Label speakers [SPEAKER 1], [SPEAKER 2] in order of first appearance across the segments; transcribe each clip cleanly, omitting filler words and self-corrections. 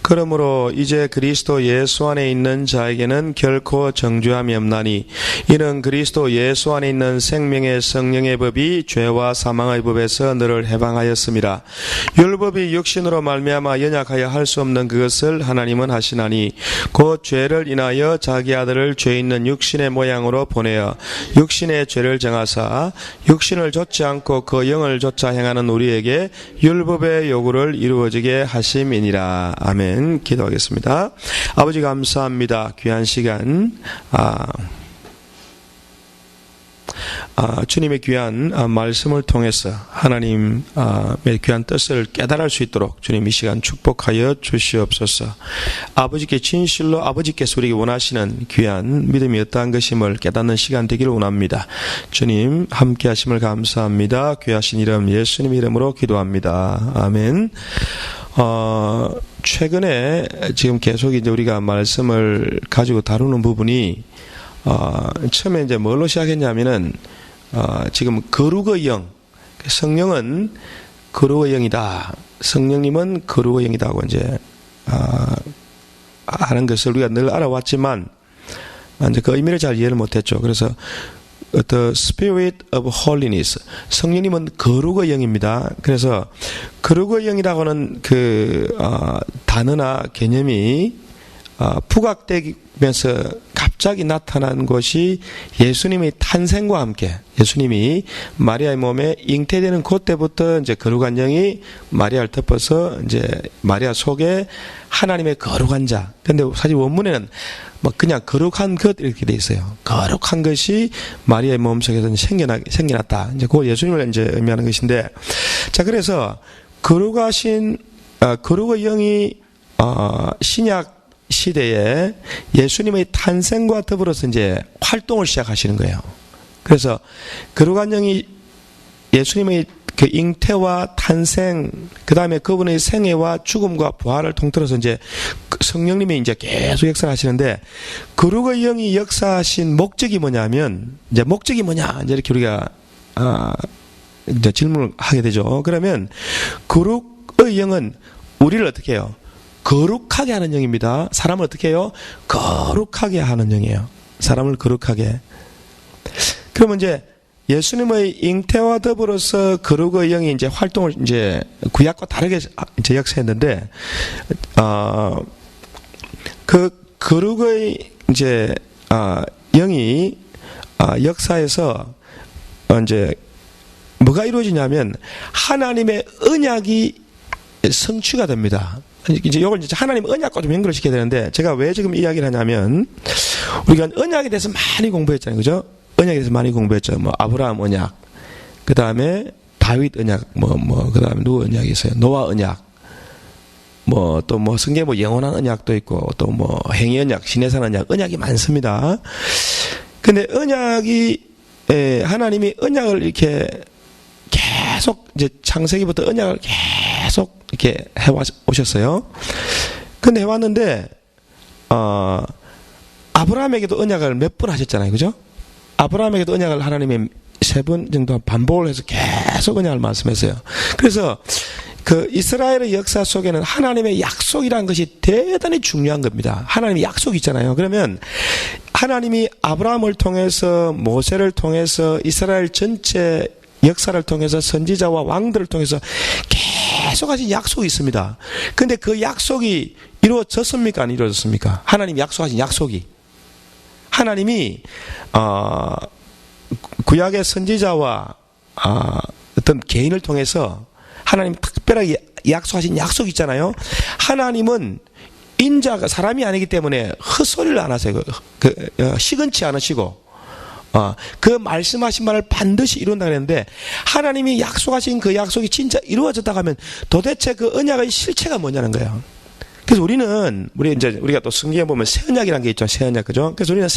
[SPEAKER 1] 그러므로 이제 그리스도 예수 안에 있는 자에게는 결코 정죄함이 없나니 이는 그리스도 예수 안에 있는 생명의 성령의 법이 죄와 사망의 법에서 너를 해방하였음이라. 율법이 육신으로 말미암아 연약하여 할 수 없는 그것을 하나님은 하시나니 곧 죄를 인하여 자기 아들을 죄 있는 육신의 모양으로 보내어 육신의 죄를 정하사 육신을 좇지 않고 그 영을 좇아 행하는 우리에게 율법의 요구를 이루어지게 하심이니라. 아멘. 기도하겠습니다. 아버지 감사합니다. 귀한 시간 주님의 귀한 말씀을 통해서 하나님의 귀한 뜻을 깨달을 수 있도록 주님 이 시간 축복하여 주시옵소서. 아버지께 진실로 아버지께서 우리에게 원하시는 귀한 믿음이 어떠한 것임을 깨닫는 시간 되기를 원합니다. 주님 함께 하심을 감사합니다. 귀하신 이름 예수님 이름으로 기도합니다. 아멘. 최근에 지금 계속 이제 우리가 말씀을 가지고 다루는 부분이 처음에 이제 뭘로 시작했냐면은 지금 거룩의 영, 성령은 거룩의 영이다. 성령님은 거룩의 영이다 하고 이제 하는 것을 우리가 늘 알아왔지만 이제 그 의미를 잘 이해를 못했죠. 그래서 The Spirit of Holiness, 성령님은 거룩의 영입니다. 그래서 거룩의 영이라고는 그 단어나 개념이 부각되면서 갑자기 나타난 것이 예수님의 탄생과 함께 예수님이 마리아의 몸에 잉태되는 그때부터 이제 거룩한 영이 마리아를 덮어서 이제 마리아 속에 하나님의 거룩한 자. 근데 사실 원문에는 뭐 그냥 거룩한 것 이렇게 돼 있어요. 거룩한 것이 마리아의 몸속에서 생겨났다. 이제 그걸 예수님을 이제 의미하는 것인데, 자 그래서 거룩하신 거룩의 영이 신약 시대에 예수님의 탄생과 더불어서 이제 활동을 시작하시는 거예요. 그래서 거룩한 영이 예수님의 그 잉태와 탄생, 그 다음에 그분의 생애와 죽음과 부활을 통틀어서 이제 성령님이 이제 계속 역사를 하시는데, 거룩의 영이 역사하신 목적이 뭐냐면, 이제 목적이 뭐냐, 이제 이렇게 우리가, 이제 질문을 하게 되죠. 그러면, 거룩의 영은 우리를 어떻게 해요? 거룩하게 하는 영입니다. 사람을 어떻게 해요? 거룩하게 하는 영이에요. 사람을 거룩하게. 그러면 이제 예수님의 잉태와 더불어서 거룩의 영이 이제 활동을 이제 구약과 다르게 이제 역사했는데, 그 거룩의 이제 영이 역사에서 이제 뭐가 이루어지냐면 하나님의 언약이 성취가 됩니다. 이제 이걸 이제 하나님 언약과 좀 연결을 시켜야 되는데, 제가 왜 지금 이야기를 하냐면, 우리가 언약에 대해서 많이 공부했잖아요. 그죠? 언약에 대해서 많이 공부했죠. 뭐, 아브라함 언약, 그 다음에 다윗 언약, 그 다음에 누구 언약이 있어요? 노아 언약, 또 성경에 영원한 언약도 있고, 또 행위 언약, 시내산 언약, 언약이 많습니다. 근데 언약이, 하나님이 언약을 이렇게 계속 이제 창세기부터 언약을 계속 이렇게 해오셨어요. 근데 해왔는데, 아브라함에게도 언약을 몇 번 하셨잖아요. 그죠? 아브라함에게도 언약을 하나님이 3번 정도 반복을 해서 계속 언약을 말씀했어요. 그래서 그 이스라엘의 역사 속에는 하나님의 약속이라는 것이 대단히 중요한 겁니다. 하나님의 약속이 있잖아요. 그러면 하나님이 아브라함을 통해서, 모세를 통해서, 이스라엘 전체 역사를 통해서, 선지자와 왕들을 통해서 계속 하신 약속이 있습니다. 근데 그 약속이 이루어졌습니까? 안 이루어졌습니까? 하나님이 약속하신 약속이. 하나님이 구약의 선지자와 어떤 개인을 통해서 하나님 특별하게 약속하신 약속이 있잖아요. 하나님은 인자가 사람이 아니기 때문에 헛소리를 안 하세요. 시건치 않으시고, 그 말씀하신 말을 반드시 이룬다 그랬는데, 하나님이 약속하신 그 약속이 진짜 이루어졌다 하면 도대체 그 언약의 실체가 뭐냐는 거예요. 그래서 우리가 또 성경에 보면 새 언약이라는 게 있죠. 새 언약, 그죠? 그래서 우리는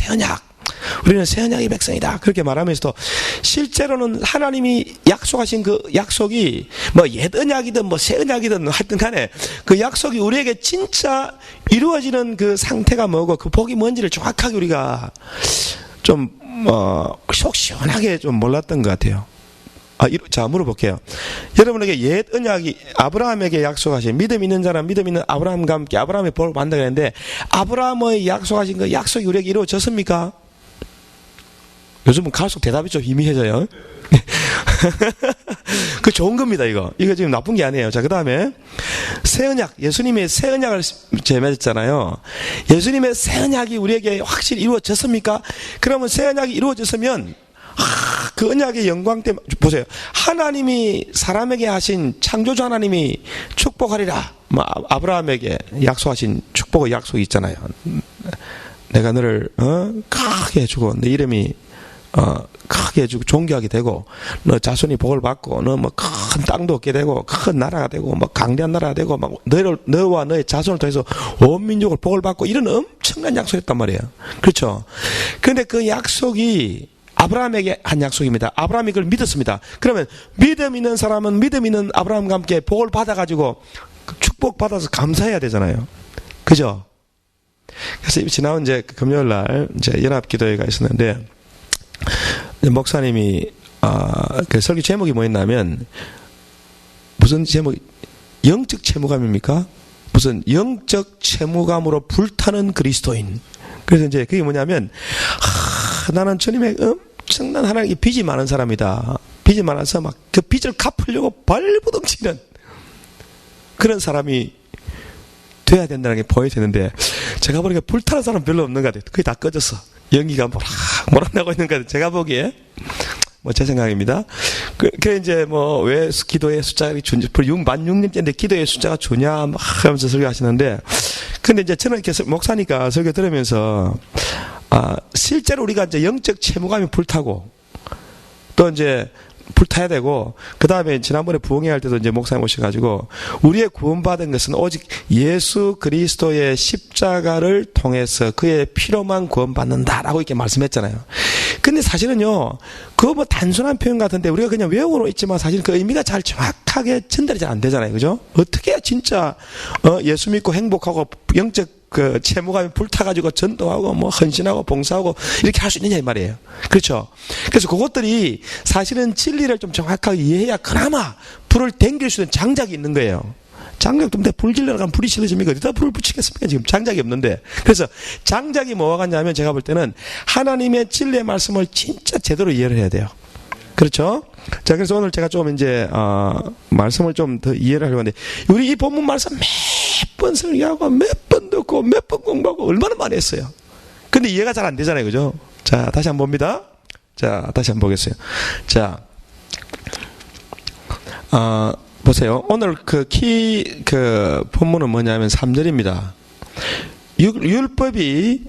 [SPEAKER 1] 새 언약의 백성이다. 그렇게 말하면서도 실제로는 하나님이 약속하신 그 약속이 옛 언약이든 새 언약이든 하여튼 간에 그 약속이 우리에게 진짜 이루어지는 그 상태가 뭐고 그 복이 뭔지를 정확하게 우리가 좀 속 시원하게 좀 몰랐던 것 같아요. 자, 물어볼게요. 여러분에게 옛 언약이 아브라함에게 약속하신 믿음 있는 사람, 믿음 있는 아브라함과 함께 아브라함의 복을 받는다 그랬는데 아브라함의 약속하신 그 약속이 우리에게 이루어졌습니까? 요즘은 갈수록 대답이 좀 희미해져요. 그 좋은 겁니다, 이거. 이거 지금 나쁜 게 아니에요. 자, 그 다음에 새 언약, 예수님의 새 언약을 맺었잖아요. 예수님의 새 언약이 우리에게 확실히 이루어졌습니까? 그러면 새 언약이 이루어졌으면 그 언약의 영광 때문에 보세요. 하나님이 사람에게 하신 창조주 하나님이 축복하리라. 아브라함에게 약속하신 축복의 약속이 있잖아요. 내가 너를 크게 해주고 내 이름이 크게 해주고 존귀하게 되고 너 자손이 복을 받고 너 뭐 큰 땅도 얻게 되고 큰 나라가 되고 뭐 강대한 나라가 되고 막 너와 너의 자손을 통해서 온 민족을 복을 받고 이런 엄청난 약속했단 말이에요. 그렇죠? 그런데 그 약속이 아브라함에게 한 약속입니다. 아브라함이 그걸 믿었습니다. 그러면 믿음 있는 사람은 믿음 있는 아브라함과 함께 복을 받아가지고 축복 받아서 감사해야 되잖아요. 그죠? 그래서 지난 이제 금요일 날 이제 연합 기도회가 있었는데 목사님이 그 설교 제목이 뭐였냐면 무슨 제목? 영적 채무감입니까? 무슨 영적 채무감으로 불타는 그리스도인. 그래서 이제 그게 뭐냐면 나는 주님의 엄청난 하나님의 빚이 많은 사람이다. 빚이 많아서 막 그 빚을 갚으려고 발부둥치는 그런 사람이 돼야 된다는 게 보여지는데 제가 보니까 불타는 사람 별로 없는 것 같아요. 거의 다 꺼졌어. 연기가 모락 나고 있는 것 같아요. 제가 보기에 제 생각입니다. 그 이제 왜 기도의 숫자가 16년째인데 기도의 숫자가 주냐 막 하면서 설교하시는데 근데 이제 저는 이렇게 목사니까 설교 들으면서 실제로 우리가 이제 영적 채무감이 불타고 또 이제 불타야 되고 그 다음에 지난번에 부흥회 할 때도 이제 목사님 오셔가지고 우리의 구원받은 것은 오직 예수 그리스도의 십자가를 통해서 그의 피로만 구원받는다라고 이렇게 말씀했잖아요. 근데 사실은요 그거 단순한 표현 같은데 우리가 그냥 외우고는 있지만 사실 그 의미가 잘 정확하게 전달이 잘 안 되잖아요. 그죠? 어떻게 해야 진짜 예수 믿고 행복하고 영적 그 채무감이 불타가지고 전도하고 헌신하고 봉사하고 이렇게 할 수 있느냐 이 말이에요. 그렇죠? 그래서 그것들이 사실은 진리를 좀 정확하게 이해해야 그나마 불을 댕길 수 있는 장작이 있는 거예요. 장작도 없는데 불 질러러 가면 불이 질러집니까? 어디다 불을 붙이겠습니까? 지금 장작이 없는데. 그래서 장작이 뭐가 같냐면 제가 볼 때는 하나님의 진리의 말씀을 진짜 제대로 이해를 해야 돼요. 그렇죠? 자, 그래서 오늘 제가 좀 이제, 말씀을 좀 더 이해를 하려고 하는데, 우리 이 본문 말씀 몇 번 설교하고, 몇 번 듣고, 몇 번 공부하고, 얼마나 많이 했어요. 근데 이해가 잘 안 되잖아요. 그죠? 자, 다시 한번 봅니다. 자, 다시 한번 보겠어요. 자, 보세요. 오늘 본문은 뭐냐면 3절입니다. 율법이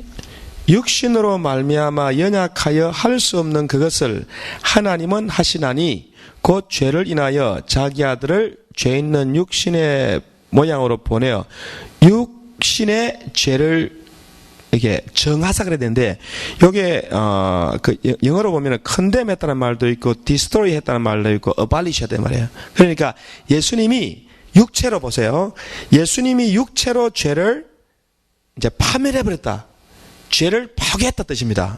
[SPEAKER 1] 육신으로 말미암아 연약하여 할 수 없는 그것을 하나님은 하시나니 곧 죄를 인하여 자기 아들을 죄 있는 육신의 모양으로 보내어 육신의 죄를 이게 정하사 그래야 되는데 요게 영어로 보면은 condemn했다는 말도 있고 destroy 했다는 말도 있고 abolish 했다는 말이에요. 그러니까 예수님이 육체로 보세요. 예수님이 육체로 죄를 이제 파멸해 버렸다. 죄를 파괴했다 뜻입니다.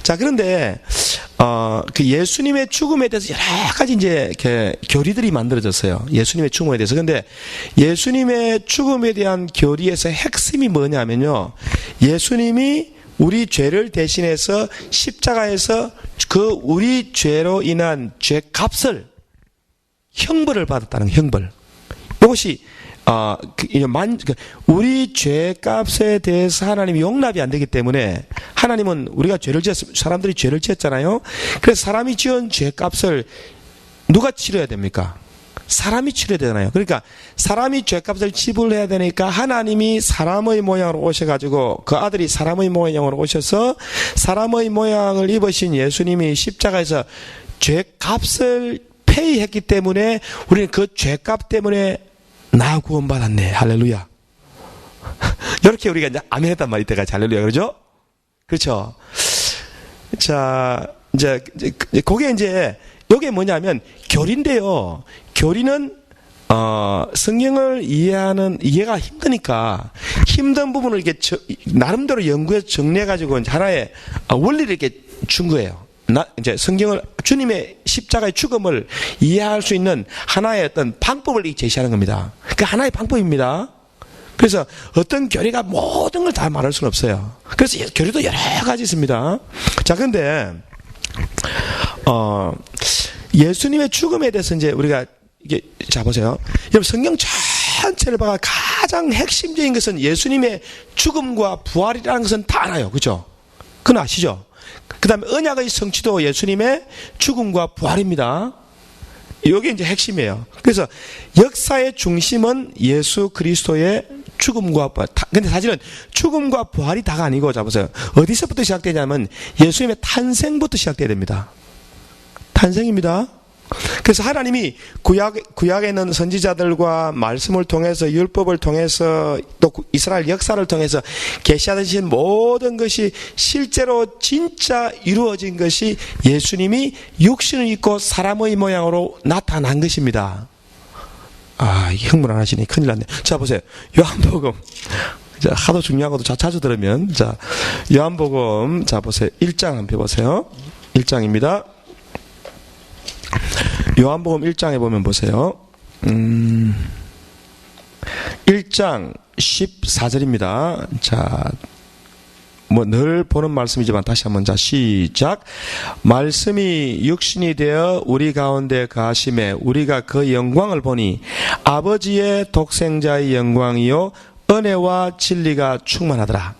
[SPEAKER 1] 자, 그런데 그 예수님의 죽음에 대해서 여러 가지 이제 이렇게 교리들이 만들어졌어요. 예수님의 죽음에 대해서. 근데 예수님의 죽음에 대한 교리에서 핵심이 뭐냐면요. 예수님이 우리 죄를 대신해서 십자가에서 그 우리 죄로 인한 죄값을 형벌을 받았다는 형벌. 이것이 우리 죄값에 대해서 하나님이 용납이 안 되기 때문에 하나님은 우리가 사람들이 죄를 지었잖아요. 그래서 사람이 지은 죄값을 누가 치러야 됩니까? 사람이 치러야 되잖아요. 그러니까 사람이 죄값을 지불해야 되니까 하나님이 사람의 모양으로 오셔가지고 그 아들이 사람의 모양으로 오셔서 사람의 모양을 입으신 예수님이 십자가에서 죄값을 페이했기 때문에 우리는 그 죄값 때문에 나 구원받았네. 할렐루야. 이렇게 우리가 이제 아멘 했단 말이 때까지 할렐루야. 그러죠? 그렇죠? 자, 이제, 그게 이제, 요게 뭐냐면, 교리인데요. 교리는, 성경을 이해가 힘드니까, 힘든 부분을 이렇게, 나름대로 연구해서 정리해가지고, 하나의 원리를 이렇게 준 거예요. 이제 성경을 주님의 십자가의 죽음을 이해할 수 있는 하나의 어떤 방법을 제시하는 겁니다. 그 하나의 방법입니다. 그래서 어떤 교리가 모든 걸 다 말할 수는 없어요. 그래서 교리도 여러 가지 있습니다. 자, 근데 예수님의 죽음에 대해서 이제 우리가 이게 자 보세요. 여러분 성경 전체를 봐가 가장 핵심적인 것은 예수님의 죽음과 부활이라는 것은 다 알아요. 그죠? 그건 아시죠? 그 다음에 언약의 성취도 예수님의 죽음과 부활입니다. 이게 이제 핵심이에요. 그래서 역사의 중심은 예수 그리스도의 죽음과 부활. 근데 사실은 죽음과 부활이 다가 아니고, 자 보세요. 어디서부터 시작되냐면 예수님의 탄생부터 시작돼야 됩니다. 탄생입니다. 그래서 하나님이 구약에 있는 선지자들과 말씀을 통해서 율법을 통해서 또 이스라엘 역사를 통해서 계시하신 모든 것이 실제로 진짜 이루어진 것이 예수님이 육신을 입고 사람의 모양으로 나타난 것입니다. 아, 흥분 안 하시니 큰일 났네. 자 보세요. 요한복음. 자, 하도 중요한 것도 자주 들으면, 자 요한복음 자 보세요. 1장 한번 펴보세요. 1장입니다. 요한복음 1장에 보면 보세요. 1장 14절입니다. 자, 뭐 늘 보는 말씀이지만 다시 한번 자 시작. 말씀이 육신이 되어 우리 가운데 가심에 우리가 그 영광을 보니 아버지의 독생자의 영광이요 은혜와 진리가 충만하더라.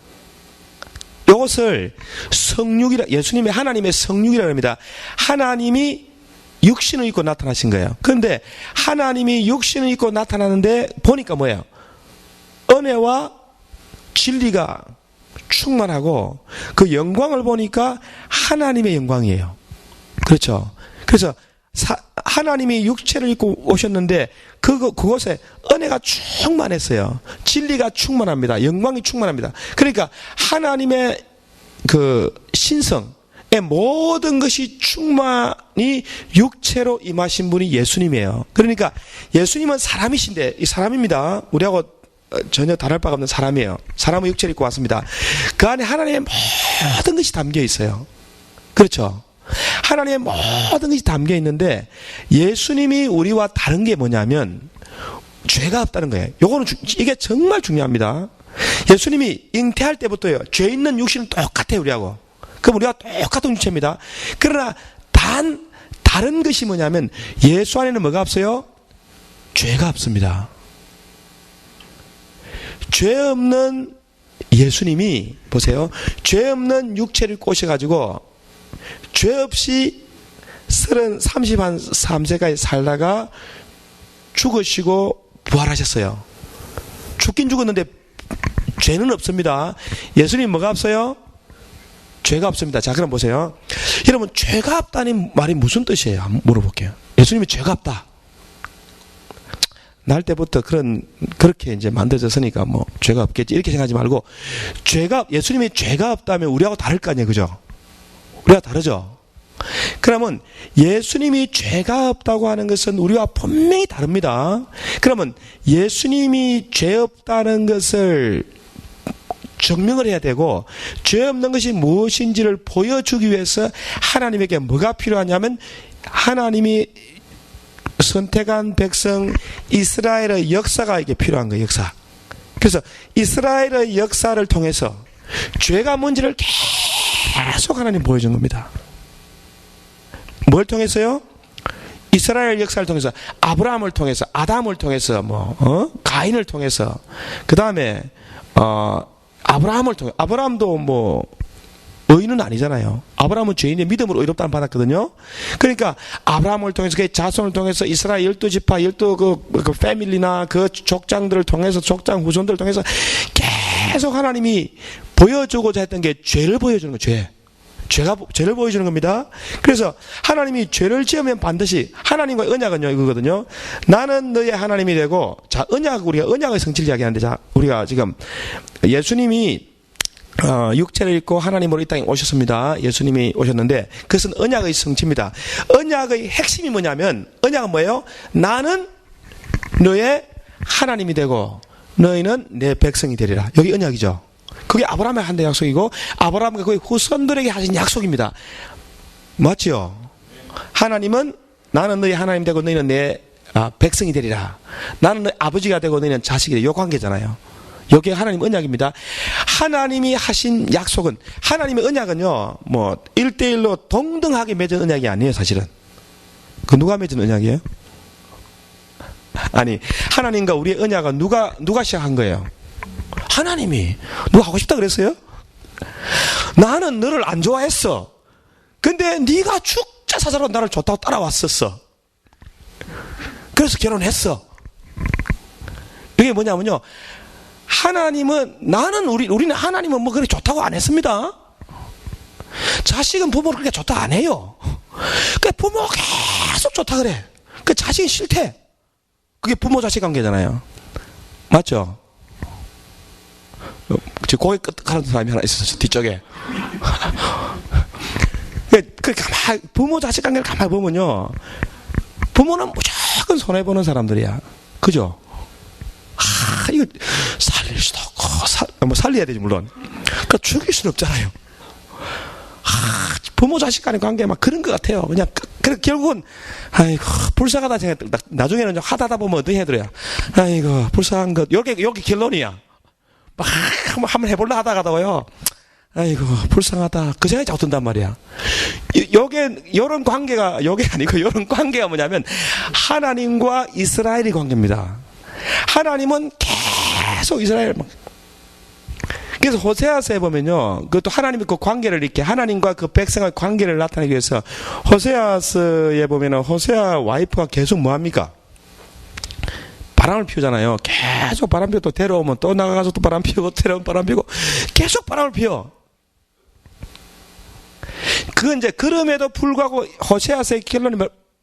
[SPEAKER 1] 이것을 성육이라, 예수님의 하나님의 성육이라고 합니다. 하나님이 육신을 입고 나타나신 거예요. 그런데 하나님이 육신을 입고 나타나는데 보니까 뭐예요? 은혜와 진리가 충만하고 그 영광을 보니까 하나님의 영광이에요. 그렇죠? 그래서 하나님이 육체를 입고 오셨는데 그곳에 은혜가 충만했어요. 진리가 충만합니다. 영광이 충만합니다. 그러니까 하나님의 그 신성 모든 것이 충만히 육체로 임하신 분이 예수님이에요. 그러니까 예수님은 사람이신데, 이 사람입니다. 우리하고 전혀 다를 바가 없는 사람이에요. 사람의 육체를 입고 왔습니다. 그 안에 하나님의 모든 것이 담겨 있어요. 그렇죠? 하나님의 모든 것이 담겨 있는데 예수님이 우리와 다른 게 뭐냐면 죄가 없다는 거예요. 이게 정말 중요합니다. 예수님이 잉태할 때부터요, 죄 있는 육신은 똑같아요, 우리하고. 그럼 우리가 똑같은 육체입니다. 그러나 다른 것이 뭐냐면 예수 안에는 뭐가 없어요? 죄가 없습니다. 죄 없는 예수님이 보세요. 죄 없는 육체를 꼬셔가지고 죄 없이 33세까지 살다가 죽으시고 부활하셨어요. 죽긴 죽었는데 죄는 없습니다. 예수님 뭐가 없어요? 죄가 없습니다. 자, 그럼 보세요. 여러분, 죄가 없다는 말이 무슨 뜻이에요? 한번 물어볼게요. 예수님이 죄가 없다. 날 때부터 그렇게 이제 만들어졌으니까 뭐, 죄가 없겠지. 이렇게 생각하지 말고, 예수님이 죄가 없다면 우리하고 다를 거 아니에요. 그죠? 우리가 다르죠? 그러면 예수님이 죄가 없다고 하는 것은 우리와 분명히 다릅니다. 그러면 예수님이 죄 없다는 것을 증명을 해야 되고, 죄 없는 것이 무엇인지를 보여주기 위해서 하나님에게 뭐가 필요하냐면 하나님이 선택한 백성 이스라엘의 역사가 이게 필요한 거예요. 역사. 그래서 이스라엘의 역사를 통해서 죄가 뭔지를 계속 하나님 보여준 겁니다. 뭘 통해서요? 이스라엘 역사를 통해서, 아브라함을 통해서, 아담을 통해서, 가인을 통해서, 그 다음에 아브라함을 통해, 아브라함도 뭐 의인은 아니잖아요. 아브라함은 죄인의 믿음으로 의롭다는 받았거든요. 그러니까 아브라함을 통해서, 그 자손을 통해서 이스라엘 12지파, 12 그 패밀리나 그 족장들을 통해서, 족장 후손들을 통해서 계속 하나님이 보여주고자 했던 게 죄를 보여주는 거예요. 죄를 보여주는 겁니다. 그래서 하나님이 죄를 지으면 반드시, 하나님과의 언약은요, 이거거든요. 나는 너의 하나님이 되고, 자, 우리가 언약의 성취를 이야기하는데, 자, 우리가 지금 예수님이 육체를 입고 하나님으로 이 땅에 오셨습니다. 예수님이 오셨는데 그것은 언약의 성취입니다. 언약의 핵심이 뭐냐면, 언약은 뭐예요? 나는 너의 하나님이 되고 너희는 내 백성이 되리라. 여기 언약이죠. 그게 아브라함의 한 대 약속이고 아브라함과 그의 후손들에게 하신 약속입니다. 맞죠? 하나님은 나는 너희 하나님 되고 너희는 내 백성이 되리라. 나는 너희 아버지가 되고 너희는 자식이 되리라. 이 관계잖아요. 여기에 하나님 언약입니다. 하나님이 하신 약속은, 하나님의 언약은요, 뭐 1대1로 동등하게 맺은 언약이 아니에요, 사실은. 그 누가 맺은 언약이에요? 아니, 하나님과 우리의 언약은 누가 시작한 거예요? 하나님이. 누가 하고 싶다 그랬어요? 나는 너를 안 좋아했어. 근데 네가 죽자 사자로 나를 좋다고 따라왔었어. 그래서 결혼했어. 이게 뭐냐면요, 하나님은, 우리는 하나님은 뭐 그렇게 좋다고 안 했습니다. 자식은 부모를 그렇게 좋다 안 해요. 그 부모가 계속 좋다 그래. 그 자식이 싫대. 그게 부모 자식 관계잖아요. 맞죠? 제 고개 끄덕하는 사람이 하나 있었어, 뒤쪽에. 부모 자식 관계를 가만히 보면요, 부모는 무조건 손해보는 사람들이야. 그죠? 이거 살릴 수도 없고, 뭐 살려야 되지, 물론. 그러니까 죽일 수는 없잖아요. 부모 자식 간의 관계 막 그런 것 같아요. 그냥, 결국은, 아이고, 불쌍하다 생각해. 나중에는 하다 보면 어떻게 해드려요? 아이고, 불쌍한 것. 여기 결론이야. 막, 한번 해볼라 하다가도요. 아이고, 불쌍하다. 그 생각이 자꾸 든단 말이야. 요런 관계가, 요게 아니고, 요런 관계가 뭐냐면, 하나님과 이스라엘의 관계입니다. 하나님은 계속 이스라엘, 그래서 호세아서에 보면요, 그것도 하나님의 그 관계를 이렇게, 하나님과 그 백성의 관계를 나타내기 위해서, 호세아서에 보면은, 호세아 와이프가 계속 뭐합니까? 바람을 피우잖아요. 계속 바람 피우고 또 데려오면 또 나가서 또 바람 피우고, 데려오면 바람 피우고, 계속 바람을 피워. 그럼에도 불구하고, 호세아서의 결론이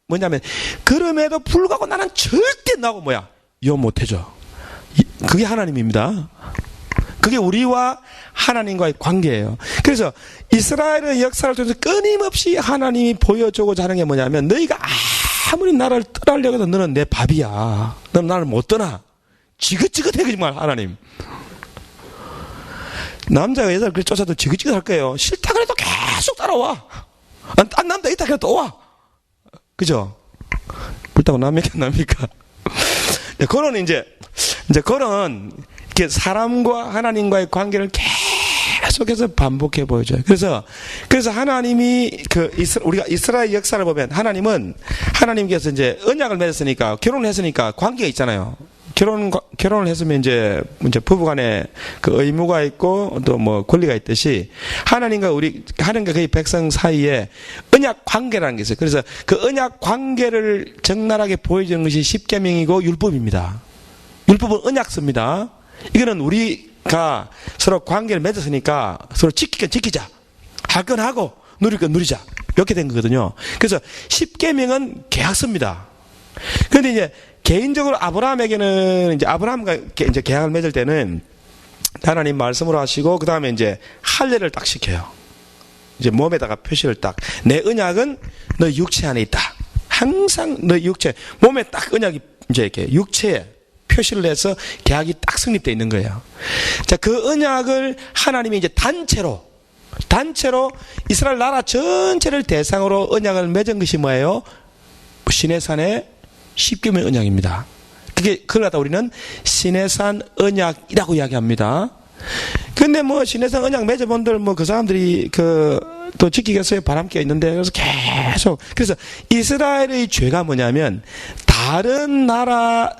[SPEAKER 1] 뭐냐면, 그럼에도 불구하고 나는 절대 나하고 요 못해줘. 그게 하나님입니다. 그게 우리와 하나님과의 관계예요. 그래서 이스라엘의 역사를 통해서 끊임없이 하나님이 보여주고자 하는 게 뭐냐면, 너희가 아무리 나를 떠나려고 해도 너는 내 밥이야. 너는 나를 못 떠나. 지긋지긋해, 정말 하나님. 남자가 여자를 그렇게 쫓아도 지긋지긋할 거예요. 싫다 그래도 계속 따라와. 딴 남자 있다 그래도 또 와. 그죠? 그렇다고 남에게 납니까? 그런 그런 사람과 하나님과의 관계를 계속해서 반복해 보여줘요. 그래서 하나님이 우리가 이스라엘 역사를 보면 하나님께서 이제 언약을 맺었으니까, 결혼을 했으니까 관계가 있잖아요. 결혼을 했으면 이제 부부간에 그 의무가 있고 또 뭐 권리가 있듯이, 하나님과 그의 백성 사이에 언약 관계라는 게 있어요. 그래서 그 언약 관계를 적나라하게 보여주는 것이 십계명이고 율법입니다. 율법은 언약서입니다. 이거는 우리가 서로 관계를 맺었으니까 서로 지키자. 할 건 하고 누릴 건 누리자. 이렇게 된 거거든요. 그래서 십계명은 계약서입니다. 그런데 이제 개인적으로 아브라함에게는, 이제 아브라함과 이제 계약을 맺을 때는 하나님 말씀으로 하시고, 그 다음에 이제 할례를 딱 시켜요. 이제 몸에다가 표시를 딱. 내 언약은 너 육체 안에 있다. 항상 너 육체, 몸에 딱 언약이 이제 이렇게 육체에 표시를 해서 계약이 딱 성립되어 있는 거예요. 자, 그 언약을 하나님이 이제 단체로 이스라엘 나라 전체를 대상으로 언약을 맺은 것이 뭐예요? 시내산의 십계명 언약입니다. 그걸 갖다 우리는 시내산 언약이라고 이야기합니다. 근데 뭐 시내산 언약 맺어본들 그 사람들이 또 지키겠어요? 바람기가 있는데. 그래서 이스라엘의 죄가 뭐냐면, 다른 나라,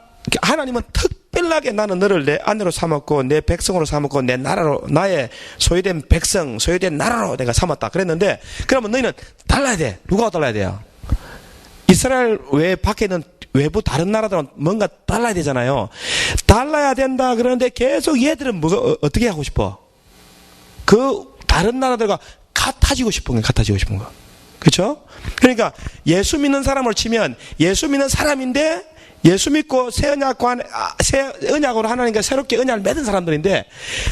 [SPEAKER 1] 하나님은 특별하게 나는 너를 내 아내로 삼았고 내 백성으로 삼았고 내 나라로, 나의 소유된 백성, 소유된 나라로 내가 삼았다 그랬는데, 그러면 너희는 달라야 돼. 누가 달라야 돼요? 이스라엘 외 밖에 있는 외부 다른 나라들은 뭔가 달라야 되잖아요. 달라야 된다 그러는데 계속 얘들은 어떻게 하고 싶어? 그 다른 나라들과 같아지고 싶은 거. 그렇죠? 그러니까 예수 믿는 사람을 치면, 예수 믿는 사람인데 예수 믿고 새 언약으로 하나님과 새롭게 언약을 맺은 사람들인데,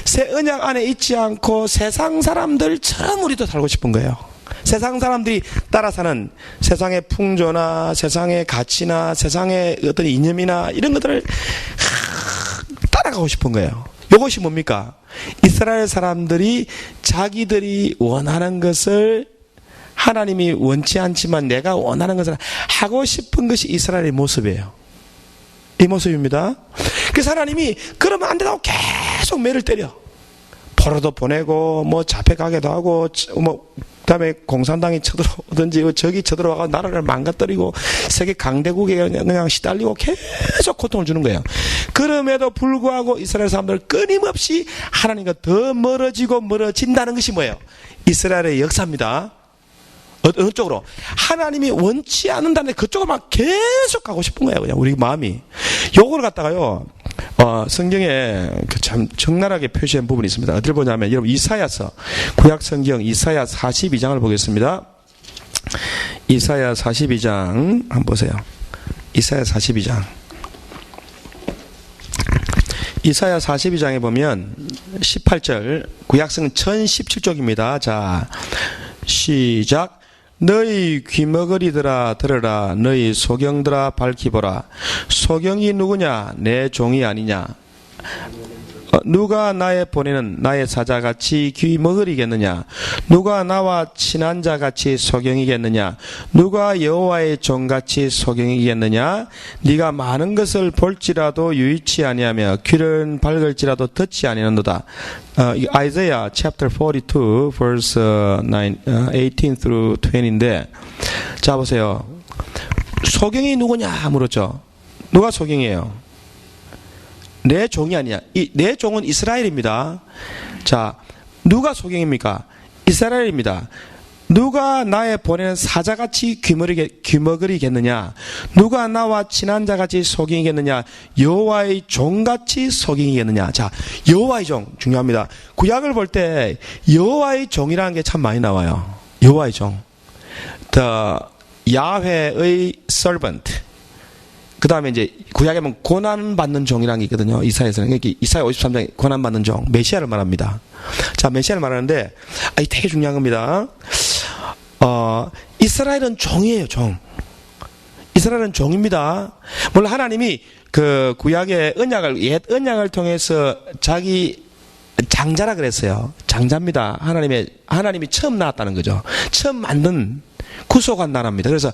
[SPEAKER 1] 새 언약 안에 있지 않고 세상 사람들처럼 우리도 살고 싶은 거예요. 세상 사람들이 따라 사는 세상의 풍조나 세상의 가치나 세상의 어떤 이념이나 이런 것들을 따라가고 싶은 거예요. 이것이 뭡니까? 이스라엘 사람들이 자기들이 원하는 것을 하나님이 원치 않지만 내가 원하는 것을 하고 싶은 것이 이스라엘의 모습이에요. 이 모습입니다. 그래서 하나님이 그러면 안 된다고 계속 매를 때려. 포로도 보내고 뭐 잡혀가게도 하고 뭐 그다음에 공산당이 쳐들어오든지 적이 쳐들어와서 나라를 망가뜨리고 세계 강대국에 그냥 시달리고 계속 고통을 주는 거예요. 그럼에도 불구하고 이스라엘 사람들 끊임없이 하나님과 더 멀어진다는 것이 뭐예요? 이스라엘의 역사입니다. 어느 쪽으로? 하나님이 원치 않는다는데 그쪽으로 막 계속 가고 싶은 거예요. 그냥 우리 마음이. 요걸 갖다가요. 성경에 참 적나라하게 표시한 부분이 있습니다. 어디를 보냐면 여러분 이사야서 구약 성경 이사야 42장을 보겠습니다. 이사야 42장 한번 보세요. 이사야 42장. 이사야 42장에 보면 18절 구약성 1017쪽입니다. 자, 시작. 너희 귀머거리들아 들으라. 너희 소경들아 밝히보라. 소경이 누구냐? 내 종이 아니냐? 누가 나의 보내는 나의 사자같이 귀머거리겠느냐? 누가 나와 친한 자같이 소경이겠느냐? 누가 여호와의 종같이 소경이겠느냐? 네가 많은 것을 볼지라도 유의치 아니하며 귀를 밝을지라도 듣지 아니하는도다. Isaiah chapter 42 verse 18 through 20인데 자 보세요. 소경이 누구냐 물었죠. 누가 소경이에요? 내 종이 아니야. 내 종은 이스라엘입니다. 자, 누가 소경입니까? 이스라엘입니다. 누가 나의 보내는 사자같이 귀머거리겠느냐? 누가 나와 친한 자같이 소경이겠느냐? 여호와의 종같이 소경이겠느냐? 자, 여호와의 종 중요합니다. 구약을 볼 때 여호와의 종이라는 게 참 많이 나와요. 여호와의 종. 야훼의 servant. 그 다음에 이제 구약에 보면 고난받는 종이라는 게 있거든요. 이사야에서는. 이사야 53장에 고난받는 종, 메시아를 말합니다. 자, 메시아를 말하는데, 이 되게 중요한 겁니다. 이스라엘은 종이에요, 종. 이스라엘은 종입니다. 물론 하나님이 그 구약의 옛 언약을 통해서 자기 장자라 그랬어요. 장자입니다. 하나님이 처음 나왔다는 거죠. 처음 만든 구속한 나라입니다. 그래서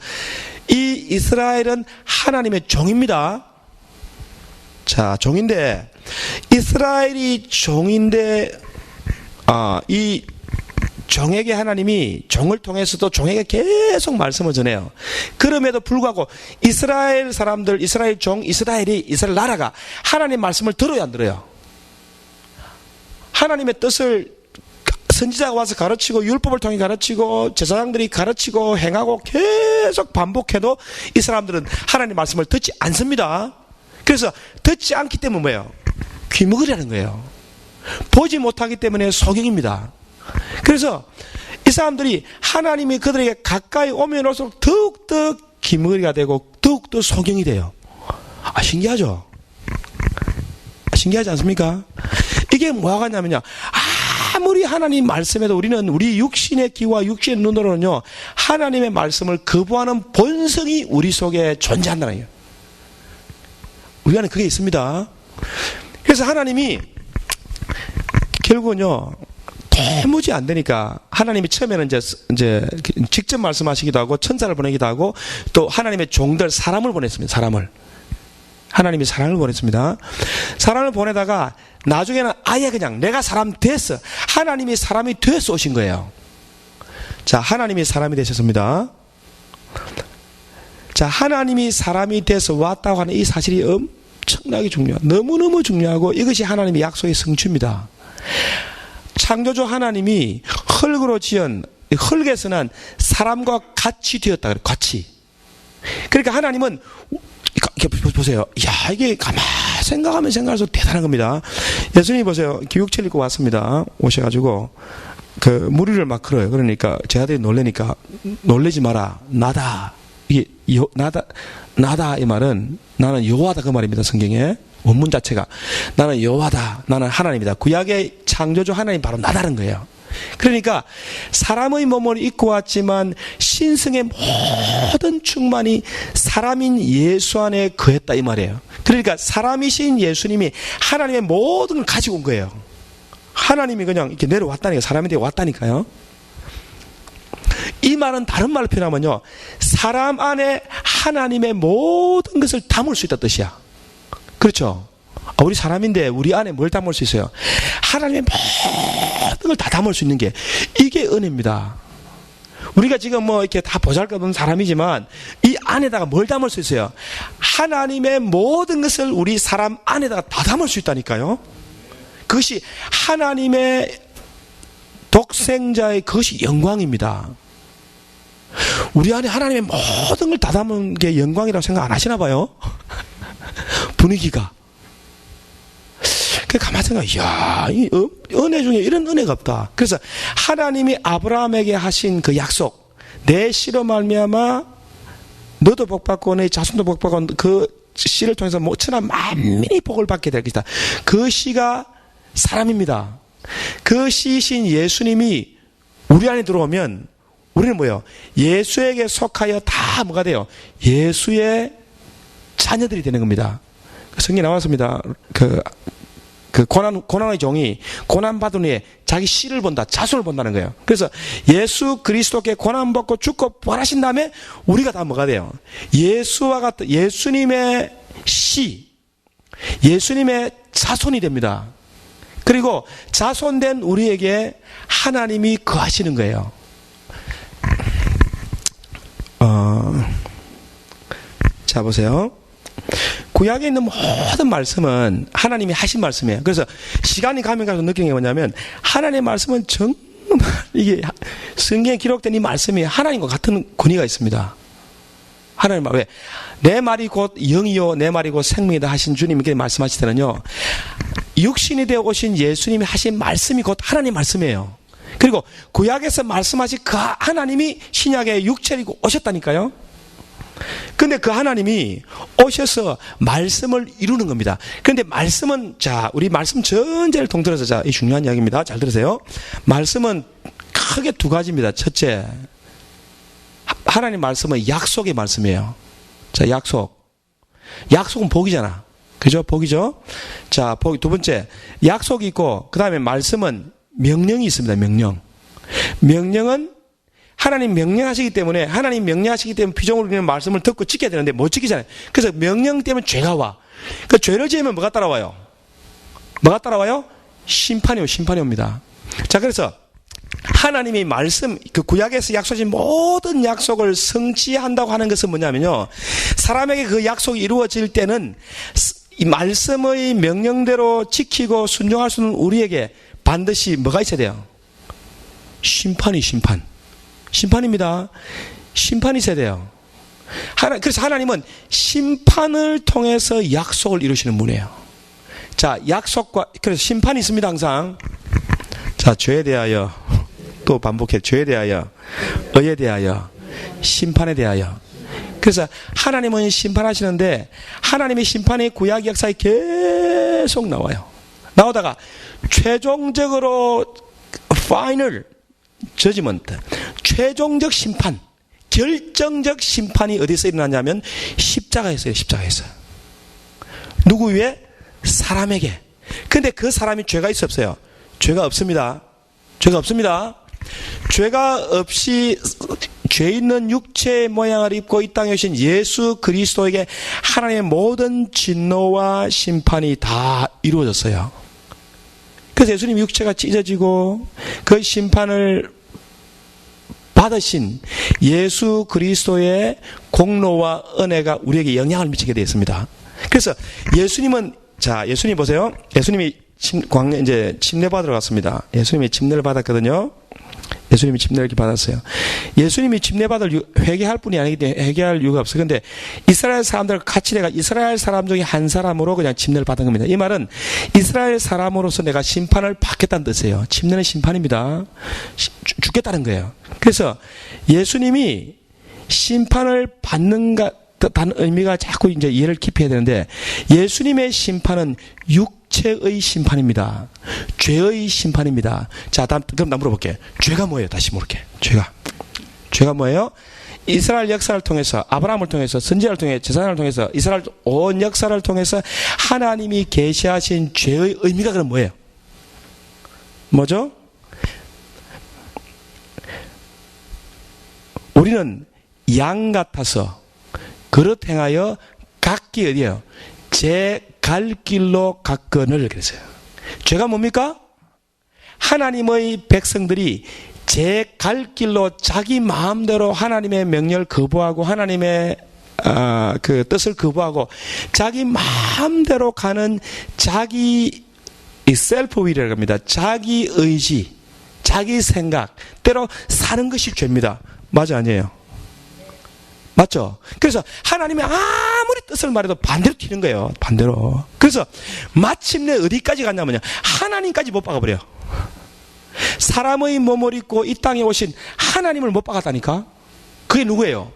[SPEAKER 1] 이 이스라엘은 하나님의 종입니다. 자, 종인데 이스라엘이 종인데 이 종에게 하나님이 종을 통해서도 종에게 계속 말씀을 전해요. 그럼에도 불구하고 이스라엘 사람들, 이스라엘 종, 이스라엘 나라가 하나님의 말씀을 들어야 안 들어요? 하나님의 뜻을 선지자가 와서 가르치고 율법을 통해 가르치고 제사장들이 가르치고 행하고 계속 반복해도 이 사람들은 하나님의 말씀을 듣지 않습니다. 그래서 듣지 않기 때문에 뭐예요? 귀머거리라는 거예요. 보지 못하기 때문에 소경입니다. 그래서 이 사람들이 하나님이 그들에게 가까이 오면 올수록 더욱더 귀머거리가 되고 더욱더 소경이 돼요. 신기하죠? 신기하지 않습니까? 이게 뭐가 있냐면요. 아무리 하나님 말씀에도 우리는 우리 육신의 귀와 육신의 눈으로는요, 하나님의 말씀을 거부하는 본성이 우리 속에 존재한다는 거예요. 우리 안에 그게 있습니다. 그래서 하나님이 결국은요, 도무지 안 되니까 하나님이 처음에는 이제 직접 말씀하시기도 하고 천사를 보내기도 하고 또 하나님의 종들 사람을 보냈습니다. 하나님이 사람을 보냈습니다. 사람을 보내다가 나중에는 아예 그냥 내가 사람 됐어. 하나님이 사람이 돼서 오신 거예요. 자, 하나님이 사람이 되셨습니다. 자, 하나님이 사람이 돼서 왔다고 하는 이 사실이 엄청나게 중요해요. 너무너무 중요하고 이것이 하나님의 약속의 성취입니다. 창조주 하나님이 흙으로 지은 흙에서는 사람과 같이 되었다 그래요. 같이. 그러니까 하나님은 보세요. 이게 가만히 생각하면 생각할수록 대단한 겁니다. 예수님이 보세요. 교육책 읽고 왔습니다. 오셔가지고 무리를 막 걸어요. 그러니까 제 아들이 놀래니까 놀래지 마라. 나다. 나다 이 말은 나는 여호와다 그 말입니다. 성경에 원문 자체가 나는 여호와다. 나는 하나님이다. 구약의 창조주 하나님 바로 나다는 거예요. 그러니까 사람의 몸을 입고 왔지만 신성의 모든 충만이 사람인 예수 안에 거했다 이 말이에요. 그러니까 사람이신 예수님이 하나님의 모든 걸 가지고 온 거예요. 하나님이 그냥 이렇게 내려왔다니까, 사람이 되어 왔다니까요. 이 말은 다른 말로 표현하면요, 사람 안에 하나님의 모든 것을 담을 수 있다는 뜻이야. 그렇죠? 우리 사람인데 우리 안에 뭘 담을 수 있어요? 하나님의 모든 걸 다 담을 수 있는 게, 이게 은혜입니다. 우리가 지금 뭐 이렇게 다 보잘것없는 사람이지만 이 안에다가 뭘 담을 수 있어요? 하나님의 모든 것을 우리 사람 안에다가 다 담을 수 있다니까요. 그것이 하나님의 독생자의 그것이 영광입니다. 우리 안에 하나님의 모든 걸 다 담은 게 영광이라고 생각 안 하시나 봐요. 분위기가. 가만히 생각해, 이야, 이 은혜 중에 이런 은혜가 없다. 그래서 하나님이 아브라함에게 하신 그 약속, 내 씨로 말미암아 너도 복받고 내 자손도 복받고 그 씨를 통해서 천하 만민이 복을 받게 될 것이다. 그 씨가 사람입니다. 그 씨신 예수님이 우리 안에 들어오면 우리는 뭐예요? 예수에게 속하여 다 뭐가 돼요? 예수의 자녀들이 되는 겁니다. 성경에 나왔습니다. 고난의 종이 고난받은 후에 자기 씨를 본다, 자손을 본다는 거예요. 그래서 예수 그리스도께 고난받고 죽고 부활하신 다음에 우리가 다 뭐가 돼요? 예수와 같은 예수님의 씨, 예수님의 자손이 됩니다. 그리고 자손된 우리에게 하나님이 거하시는 거예요. 자, 보세요. 구약에 있는 모든 말씀은 하나님이 하신 말씀이에요. 그래서 시간이 가면 갈수록 느끼는 게 뭐냐면, 하나님의 말씀은 정말 이게 성경에 기록된 이 말씀이 하나님과 같은 권위가 있습니다. 하나님 말, 왜? 내 말이 곧 영이요 내 말이 곧 생명이다 하신 주님께 말씀하실 때는요, 육신이 되어 오신 예수님이 하신 말씀이 곧 하나님 말씀이에요. 그리고 구약에서 말씀하신 그 하나님이 신약에 육체를 입고 오셨다니까요. 근데 그 하나님이 오셔서 말씀을 이루는 겁니다. 그런데 말씀은, 자, 우리 말씀 전체를 통틀어서, 자, 이 중요한 이야기입니다. 잘 들으세요. 말씀은 크게 두 가지입니다. 첫째, 하나님 말씀은 약속의 말씀이에요. 자, 약속. 약속은 복이잖아. 그죠? 복이죠? 자, 복. 두 번째, 약속이 있고, 그 다음에 말씀은 명령이 있습니다. 명령. 명령은 하나님 명령하시기 때문에, 피조물로 우리는 말씀을 듣고 지켜야 되는데 못 지키잖아요. 그래서 명령 때문에 죄가 와. 그 죄를 지으면 뭐가 따라와요? 뭐가 따라와요? 심판이 옵니다. 자, 그래서 하나님이 말씀, 그 구약에서 약속하신 모든 약속을 성취한다고 하는 것은 뭐냐면요, 사람에게 그 약속이 이루어질 때는 이 말씀의 명령대로 지키고 순종할 수 있는 우리에게 반드시 뭐가 있어야 돼요? 심판입니다. 심판이 있어야 돼요. 그래서 하나님은 심판을 통해서 약속을 이루시는 분이에요. 자, 약속과, 그래서 심판이 있습니다, 항상. 자, 죄에 대하여, 또 반복해, 죄에 대하여, 의에 대하여, 심판에 대하여. 그래서 하나님은 심판하시는데, 하나님의 심판이 구약 역사에 계속 나와요. 나오다가 최종적으로 파이널 저지먼트, 최종적 심판, 결정적 심판이 어디서 일어나냐면 십자가에서요. 누구 위에? 사람에게. 근데 그 사람이 죄가 있어 없어요? 죄가 없습니다. 죄가 없이 죄 있는 육체의 모양을 입고 이 땅에 오신 예수 그리스도에게 하나님의 모든 진노와 심판이 다 이루어졌어요. 그래서 예수님 육체가 찢어지고 그 심판을 받으신 예수 그리스도의 공로와 은혜가 우리에게 영향을 미치게 되어 있습니다. 그래서 예수님은, 자, 예수님 보세요. 예수님이 이제 침례 받으러 갔습니다. 예수님이 침례를 받았거든요. 예수님이 침례를 이렇게 받았어요. 예수님이 침례 받을 회개할 분이 아니기 때문에 회개할 이유가 없어요. 근데 이스라엘 사람들 같이 내가 이스라엘 사람 중에 한 사람으로 그냥 침례를 받은 겁니다. 이 말은 이스라엘 사람으로서 내가 심판을 받겠다는 뜻이에요. 침례는 심판입니다. 죽겠다는 거예요. 그래서 예수님이 심판을 받는다는 의미가 자꾸 이제 이해를 깊이 해야 되는데, 예수님의 심판은 육체의 심판입니다. 죄의 심판입니다. 자, 그럼 나 물어볼게. 죄가 뭐예요? 다시 물을게. 죄가 뭐예요? 이스라엘 역사를 통해서, 아브라함을 통해서, 선지자를 통해, 제사장을 통해서, 이스라엘 온 역사를 통해서 하나님이 계시하신 죄의 의미가 그럼 뭐예요? 뭐죠? 우리는 양 같아서 그릇 행하여 각기 어디에요? 제 갈 길로 갔거늘 그랬어요. 죄가 뭡니까? 하나님의 백성들이 제 갈 길로 자기 마음대로 하나님의 명령을 거부하고 하나님의 그 뜻을 거부하고 자기 마음대로 가는 자기 셀프 윌이라고 합니다. 자기 의지, 자기 생각, 때로 사는 것이 죄입니다. 맞아, 아니에요? 맞죠? 그래서 하나님이 아무리 뜻을 말해도 반대로 튀는 거예요. 반대로. 그래서 마침내 어디까지 갔냐면요. 하나님까지 못 박아버려요. 사람의 몸을 입고 이 땅에 오신 하나님을 못 박았다니까? 그게 누구예요?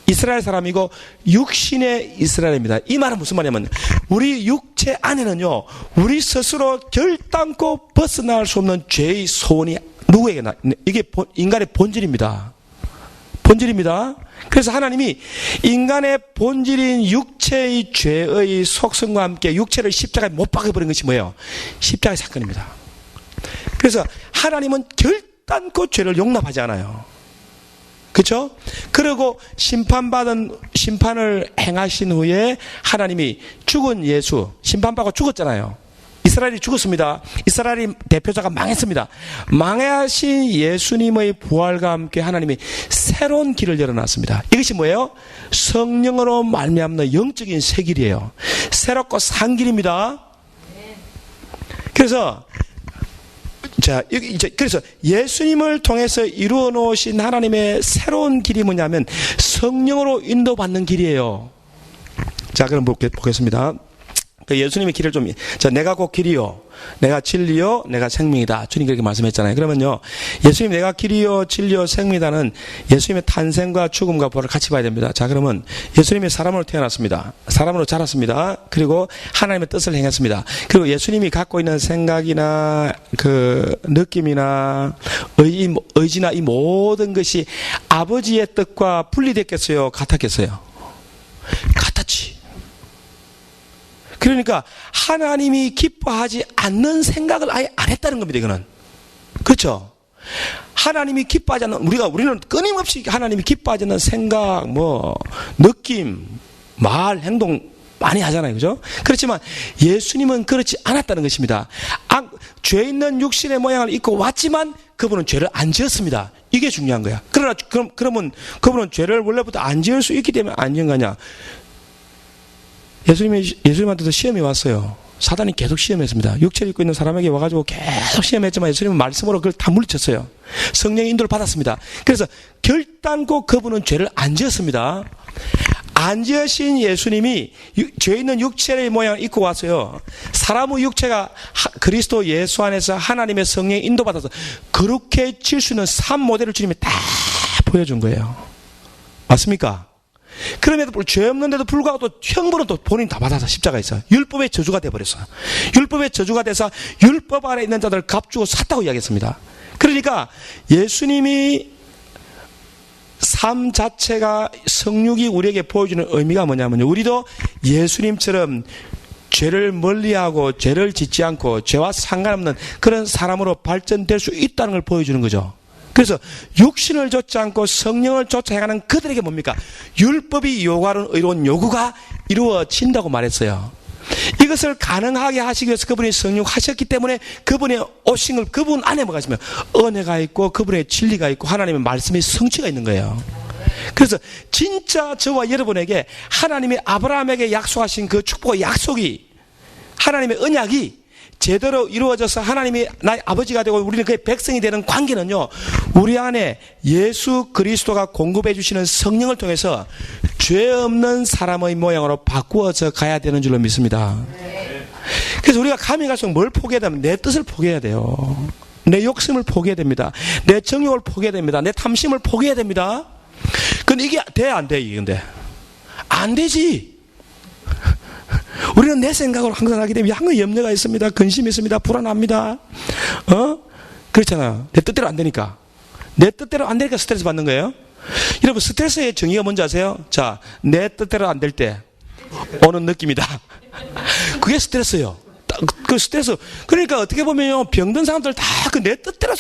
[SPEAKER 1] 이스라엘 사람이고 육신의 이스라엘입니다. 이 말은 무슨 말이냐면 우리 육체 안에는요. 우리 스스로 결단코 벗어날 수 없는 죄의 소원이 누구에게 이게 인간의 본질입니다. 본질입니다. 그래서 하나님이 인간의 본질인 육체의 죄의 속성과 함께 육체를 십자가에 못 박아버린 것이 뭐예요? 십자가의 사건입니다. 그래서 하나님은 결단코 죄를 용납하지 않아요. 그렇죠? 그리고 심판을 행하신 후에 하나님이 죽은 예수, 심판받고 죽었잖아요. 이스라엘이 죽었습니다. 이스라엘이 대표자가 망했습니다. 망하신 예수님의 부활과 함께 하나님이 새로운 길을 열어놨습니다. 이것이 뭐예요? 성령으로 말미암는 영적인 새 길이에요. 새롭고 산 길입니다. 그래서 그래서 예수님을 통해서 이루어 놓으신 하나님의 새로운 길이 뭐냐면 성령으로 인도받는 길이에요. 자, 그럼 보겠습니다. 예수님의 길을 내가 곧 길이요, 내가 진리요, 내가 생명이다. 주님 그렇게 말씀했잖아요. 그러면요, 예수님 내가 길이요, 진리요, 생명이다는 예수님의 탄생과 죽음과 부활을 같이 봐야 됩니다. 자, 그러면 예수님이 사람으로 태어났습니다. 사람으로 자랐습니다. 그리고 하나님의 뜻을 행했습니다. 그리고 예수님이 갖고 있는 생각이나 그 느낌이나 의지나 이 모든 것이 아버지의 뜻과 분리됐겠어요? 같았겠어요? 같았지. 그러니까 하나님이 기뻐하지 않는 생각을 아예 안 했다는 겁니다. 이거는. 그렇죠? 하나님이 기뻐하지 않는, 우리는 끊임없이 하나님이 기뻐하지 않는 생각, 느낌, 말, 행동 많이 하잖아요. 그죠? 그렇지만 예수님은 그렇지 않았다는 것입니다. 죄 있는 육신의 모양을 입고 왔지만 그분은 죄를 안 지었습니다. 이게 중요한 거야. 그러면 그분은 죄를 원래부터 안 지을 수 있기 때문에 안 지은 거냐? 예수님한테도 시험이 왔어요. 사단이 계속 시험했습니다. 육체를 입고 있는 사람에게 와가지고 계속 시험했지만 예수님은 말씀으로 그걸 다 물리쳤어요. 성령의 인도를 받았습니다. 그래서 결단코 그분은 죄를 안 지었습니다. 안 지으신 예수님이 죄 있는 육체의 모양을 입고 왔어요. 사람의 육체가 그리스도 예수 안에서 하나님의 성령의 인도받아서 그렇게 질 수 있는 삶 모델을 주님이 다 보여준 거예요. 맞습니까? 그럼에도 죄 없는데도 불구하고 또 형벌은 또 본인 다 받아서 십자가에 있어요. 율법의 저주가 돼버렸어요. 율법의 저주가 돼서 율법 아래 있는 자들을 값주고 샀다고 이야기했습니다. 그러니까 예수님이 삶 자체가 성육이 우리에게 보여주는 의미가 뭐냐면요, 우리도 예수님처럼 죄를 멀리하고 죄를 짓지 않고 죄와 상관없는 그런 사람으로 발전될 수 있다는 걸 보여주는 거죠. 그래서 육신을 좇지 않고 성령을 좇아 행하는 그들에게 뭡니까? 율법이 요구하는 의로운 요구가 이루어진다고 말했어요. 이것을 가능하게 하시기 위해서 그분이 성육하셨기 때문에 그분의 오신 걸 그분 안에 뭐가 있으면 은혜가 있고 그분의 진리가 있고 하나님의 말씀의 성취가 있는 거예요. 그래서 진짜 저와 여러분에게 하나님이 아브라함에게 약속하신 그 축복의 약속이, 하나님의 언약이 제대로 이루어져서 하나님이 나의 아버지가 되고 우리는 그의 백성이 되는 관계는요, 우리 안에 예수 그리스도가 공급해 주시는 성령을 통해서 죄 없는 사람의 모양으로 바꾸어져 가야 되는 줄로 믿습니다. 그래서 우리가 감히 갈수록 뭘 포기해야 되면 내 뜻을 포기해야 돼요. 내 욕심을 포기해야 됩니다. 내 정욕을 포기해야 됩니다. 내 탐심을 포기해야 됩니다. 근데 이게 돼, 안 돼? 근데 안 되지. 우리는 내 생각으로 항상 하기 때문에 항상 염려가 있습니다. 근심이 있습니다. 불안합니다. 그렇잖아요. 내 뜻대로 안 되니까. 내 뜻대로 안 되니까 스트레스 받는 거예요. 여러분, 스트레스의 정의가 뭔지 아세요? 자, 내 뜻대로 안 될 때 오는 느낌이다. 그게 스트레스예요. 그 스트레스. 그러니까 어떻게 보면요, 병든 사람들 다 그 내 뜻대로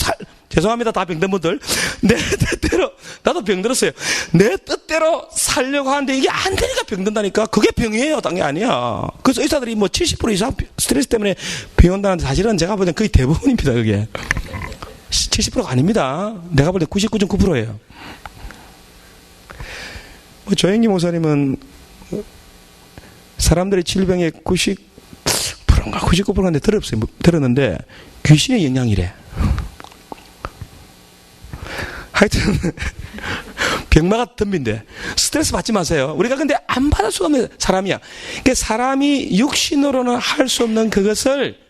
[SPEAKER 1] 죄송합니다. 다 병든 분들. 내 뜻대로, 나도 병들었어요. 내 뜻대로 살려고 하는데 이게 안 되니까 병든다니까. 그게 병이에요. 당연히 아니야. 그래서 의사들이 뭐 70% 이상 스트레스 때문에 병 온다는 사실은 제가 볼 땐 거의 대부분입니다. 그게. 70%가 아닙니다. 내가 볼 때 99.9%예요. 조영기 목사님은 사람들의 질병의 90%인가 99%인데 들었는데 귀신의 영향이래. 하여튼 병마가 덤빈데 스트레스 받지 마세요. 우리가 근데 안 받을 수가 없는 사람이야. 그러니까 사람이 육신으로는 할 수 없는 그것을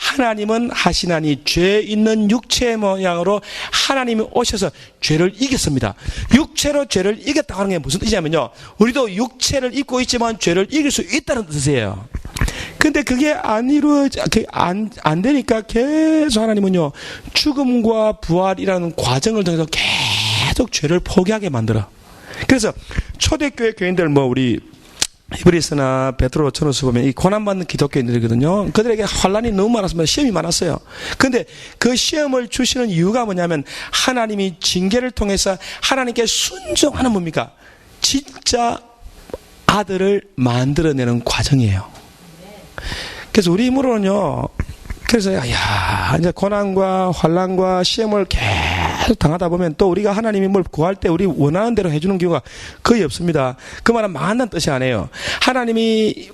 [SPEAKER 1] 하나님은 하시나니 죄 있는 육체의 모양으로 하나님이 오셔서 죄를 이겼습니다. 육체로 죄를 이겼다고 하는 게 무슨 뜻이냐면요. 우리도 육체를 입고 있지만 죄를 이길 수 있다는 뜻이에요. 근데 그게 안 되니까 계속 하나님은요, 죽음과 부활이라는 과정을 통해서 계속 죄를 포기하게 만들어. 그래서 초대교회 교인들 우리 히브리스나 베드로 전후서 보면 이 고난받는 기독교인들이거든요. 그들에게 환난이 너무 많았습니다. 시험이 많았어요. 근데 그 시험을 주시는 이유가 뭐냐면 하나님이 징계를 통해서 하나님께 순종하는 뭡니까? 진짜 아들을 만들어내는 과정이에요. 그래서 우리 힘으로는요, 그래서 이제 고난과 환난과 시험을 계속 당하다 보면 또 우리가 하나님이 뭘 구할 때 우리 원하는 대로 해주는 경우가 거의 없습니다. 그 말은 망한다는 뜻이 아니에요. 하나님이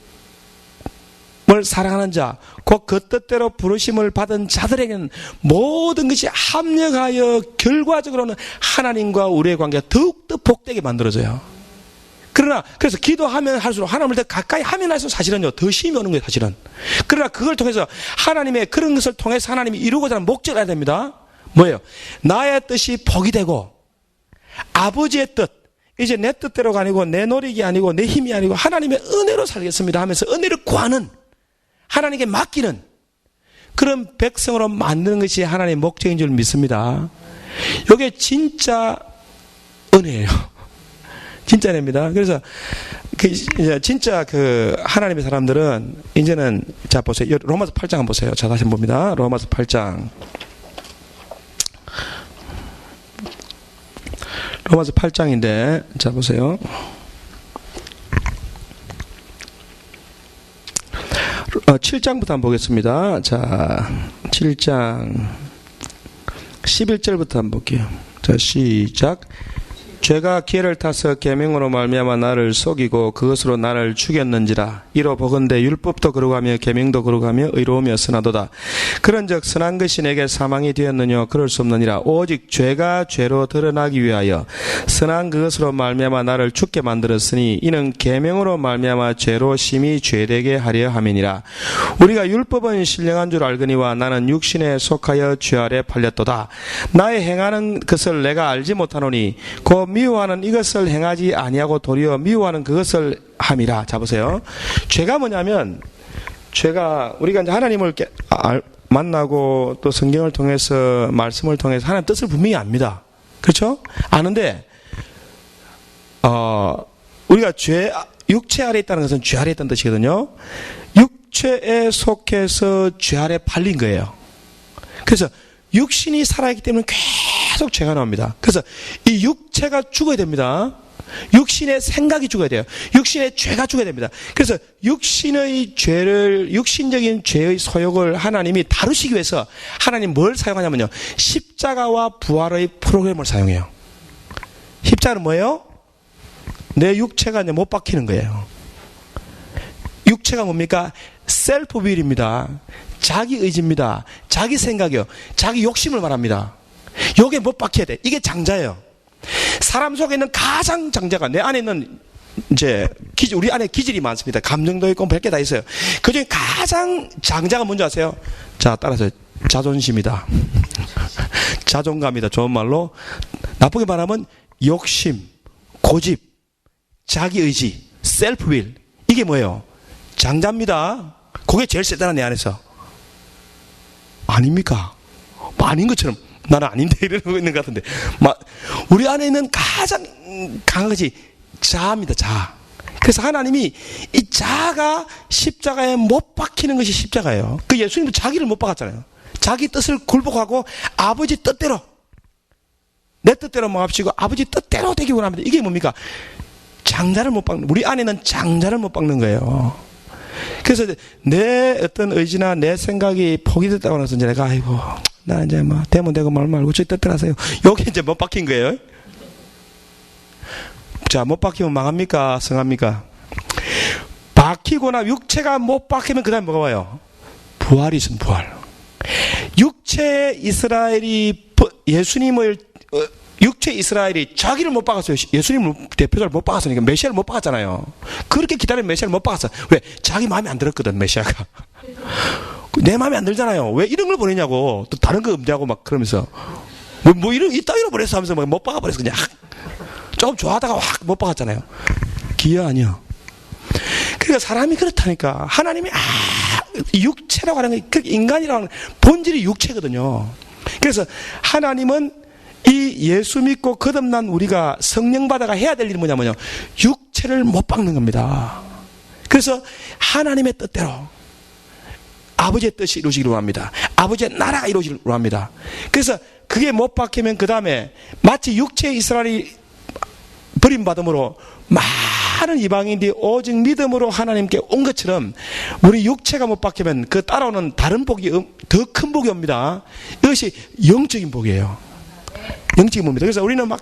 [SPEAKER 1] 뭘 사랑하는 자, 곧 그 뜻대로 부르심을 받은 자들에게는 모든 것이 합력하여 결과적으로는 하나님과 우리의 관계가 더욱더 복되게 만들어져요. 그러나 그래서 기도하면 할수록 하나님을 더 가까이 하면 할수록 사실은요 더 힘이 오는 거예요. 사실은. 그러나 그걸 통해서 하나님의 그런 것을 통해서 하나님이 이루고자 하는 목적을 해야 됩니다. 뭐예요? 나의 뜻이 복이 되고 아버지의 뜻, 이제 내 뜻대로가 아니고 내 노력이 아니고 내 힘이 아니고 하나님의 은혜로 살겠습니다 하면서 은혜를 구하는, 하나님께 맡기는 그런 백성으로 만드는 것이 하나님의 목적인 줄 믿습니다. 이게 진짜 은혜예요. 진짜 은혜입니다. 그래서 진짜 하나님의 사람들은 이제는, 자 보세요. 로마서 8장 한번 보세요. 자 다시 한번 봅니다. 로마서 8장. 로마서 8장인데 자 보세요. 7장부터 한번 보겠습니다. 자 7장 11절부터 한번 볼게요. 자 시작. 죄가 기회를 타서 계명으로 말미암아 나를 속이고 그것으로 나를 죽였는지라. 이로 보건대 율법도 그러가며 계명도 그러가며 의로우며 선하도다. 그런즉 선한 것이 내게 사망이 되었느냐? 그럴 수 없느니라. 오직 죄가 죄로 드러나기 위하여 선한 그것으로 말미암아 나를 죽게 만들었으니 이는 계명으로 말미암아 죄로 심히 죄되게 하려 함이니라. 우리가 율법은 신령한 줄 알거니와 나는 육신에 속하여 죄 아래 팔렸도다. 나의 행하는 것을 내가 알지 못하노니 곧 미워하는 이것을 행하지 아니하고 도리어 미워하는 그것을 함이라. 자 보세요. 죄가 뭐냐면, 죄가 우리가 이제 하나님을 만나고 또 성경을 통해서 말씀을 통해서 하나님 뜻을 분명히 압니다. 그렇죠? 아는데 우리가 육체 아래 있다는 것은 죄 아래 있다는 뜻이거든요. 육체에 속해서 죄 아래 팔린 거예요. 그래서 육신이 살아있기 때문에 계속 죄가 나옵니다. 그래서 이 육체가 죽어야 됩니다. 육신의 생각이 죽어야 돼요. 육신의 죄가 죽어야 됩니다. 그래서 육신의 죄를, 육신적인 죄의 소욕을 하나님이 다루시기 위해서 하나님 뭘 사용하냐면요, 십자가와 부활의 프로그램을 사용해요. 십자가는 뭐예요? 내 육체가 이제 못 박히는 거예요. 육체가 뭡니까? 셀프 윌입니다. 자기 의지입니다. 자기 생각이요. 자기 욕심을 말합니다. 요게 못 박혀야 돼. 이게 장자예요. 사람 속에 있는 가장 장자가, 내 안에 있는 이제 우리 안에 기질이 많습니다. 감정도 있고 별 게 다 있어요. 그 중에 가장 장자가 뭔지 아세요? 자, 따라서 자존심이다. 자존감이다. 좋은 말로. 나쁘게 말하면 욕심, 고집, 자기 의지, 셀프 윌. 이게 뭐예요? 장자입니다. 그게 제일 세다나 내 안에서. 아닙니까? 아닌 것처럼 나는 아닌데 이러고 있는 것 같은데, 우리 안에 있는 가장 강한 것이 자아입니다. 자아. 그래서 하나님이 이 자아가 십자가에 못 박히는 것이 십자가예요. 그 예수님도 자기를 못 박았잖아요. 자기 뜻을 굴복하고 아버지 뜻대로, 내 뜻대로 mov합시고 아버지 뜻대로 되기 원합니다. 이게 뭡니까? 장자를 못 박는, 우리 안에는 장자를 못 박는 거예요. 그래서 내 어떤 의지나 내 생각이 포기됐다고 해서 이제 내가 아이고 나 이제 뭐 되면 되고 말 말고 저희 뜻대로 하세요. 여기 이제 못 박힌 거예요. 자, 못 박히면 망합니까? 성합니까? 박히거나 육체가 못 박히면 그 다음에 뭐가 와요? 부활이 있으면 부활. 육체 이스라엘이 예수님을 육체 이스라엘이 자기를 못 박았어요. 예수님을 대표자를 못 박았으니까 메시아를 못 박았잖아요. 그렇게 기다린 메시아를 못 박았어. 왜? 자기 마음에 안 들었거든, 메시아가. 내 마음에 안 들잖아요. 왜 이런 걸 보내냐고. 또 다른 거 없냐고 막 그러면서. 이따위로 보냈어 하면서 못 박아버렸어, 그냥. 조금 좋아하다가 확 못 박았잖아요. 기여 아니요. 그러니까 사람이 그렇다니까. 하나님이, 육체라고 하는 게, 인간이라고 하는 본질이 육체거든요. 그래서 하나님은 이 예수 믿고 거듭난 우리가 성령 받아가 해야 될 일이 뭐냐면요. 육체를 못 박는 겁니다. 그래서 하나님의 뜻대로 아버지의 뜻이 이루어지기를 원합니다. 아버지의 나라가 이루어지기를 원합니다. 그래서 그게 못 박히면 그 다음에 마치 육체의 이스라엘이 버림받음으로 많은 이방인들이 오직 믿음으로 하나님께 온 것처럼 우리 육체가 못 박히면 그 따라오는 다른 복이 더 큰 복이 옵니다. 이것이 영적인 복이에요. 영적인 복입니다. 그래서 우리는 막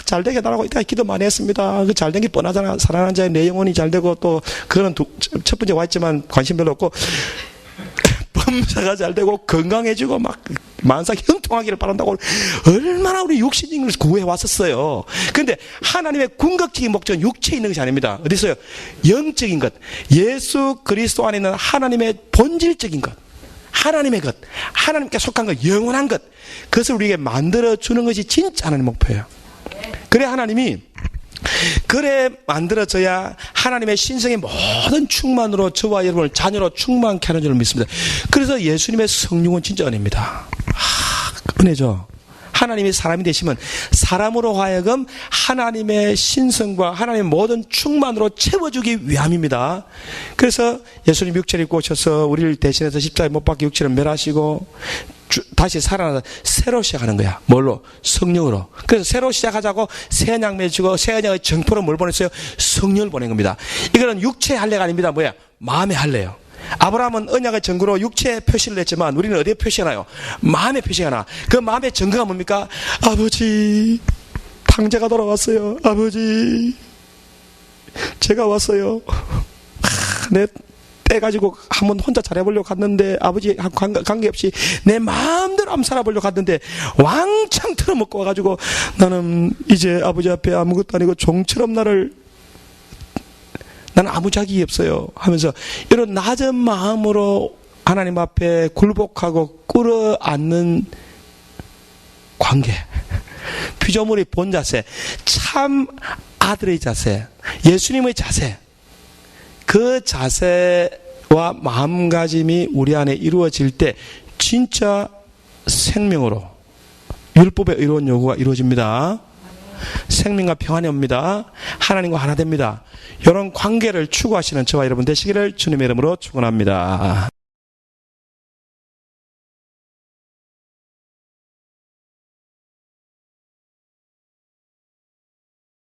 [SPEAKER 1] 잘되게 달라고 이따 기도 많이 했습니다. 그 잘된 게 뻔하잖아. 사랑하는 자의 내 영혼이 잘되고 또 그거는 첫 번째 와 있지만 관심 별로 없고 범사가 잘되고 건강해지고 막 만사 형통하기를 바란다고 얼마나 우리 육신적인 것을 구해 왔었어요. 그런데 하나님의 궁극적인 목적은 육체에 있는 것이 아닙니다. 어디 있어요? 영적인 것. 예수 그리스도 안에 있는 하나님의 본질적인 것. 하나님의 것. 하나님께 속한 것. 영원한 것. 그것을 우리에게 만들어주는 것이 진짜 하나님의 목표예요. 그래 하나님이 그래 만들어져야 하나님의 신성의 모든 충만으로 저와 여러분을 자녀로 충만케 하는 줄 믿습니다. 그래서 예수님의 성령은 진짜 은혜입니다. 은혜죠. 하나님이 사람이 되시면 사람으로 하여금 하나님의 신성과 하나님의 모든 충만으로 채워주기 위함입니다. 그래서 예수님 육체를 입고 오셔서 우리를 대신해서 십자가에 못 박혀 육체를 멸하시고 다시 살아나서 새로 시작하는 거야. 뭘로? 성령으로. 그래서 새로 시작하자고 새 언약 맺고 새 언약의 정포로 뭘 보냈어요? 성령을 보낸 겁니다. 이거는 육체의 할례가 아닙니다. 뭐야? 마음의 할례예요. 아브라함은 언약의 증거로 육체의 표시를 냈지만 우리는 어디에 표시하나요? 마음의 표시가 나. 그 마음의 증거가 뭡니까? 아버지, 탕자가 돌아왔어요. 아버지, 제가 왔어요. 내 떼가지고 한번 혼자 잘해보려고 갔는데 아버지 관계없이 내 마음대로 한번 살아보려고 갔는데 왕창 틀어먹고 와가지고 나는 이제 아버지 앞에 아무것도 아니고 종처럼 나는 아무 자격이 없어요 하면서 이런 낮은 마음으로 하나님 앞에 굴복하고 끌어안는 관계, 피조물의 본 자세, 참 아들의 자세, 예수님의 자세, 그 자세와 마음가짐이 우리 안에 이루어질 때 진짜 생명으로 율법의 의로운 요구가 이루어집니다. 생명과 평안이 옵니다. 하나님과 하나 됩니다. 이런 관계를 추구하시는 저와 여러분 되시기를 주님의 이름으로 축원합니다.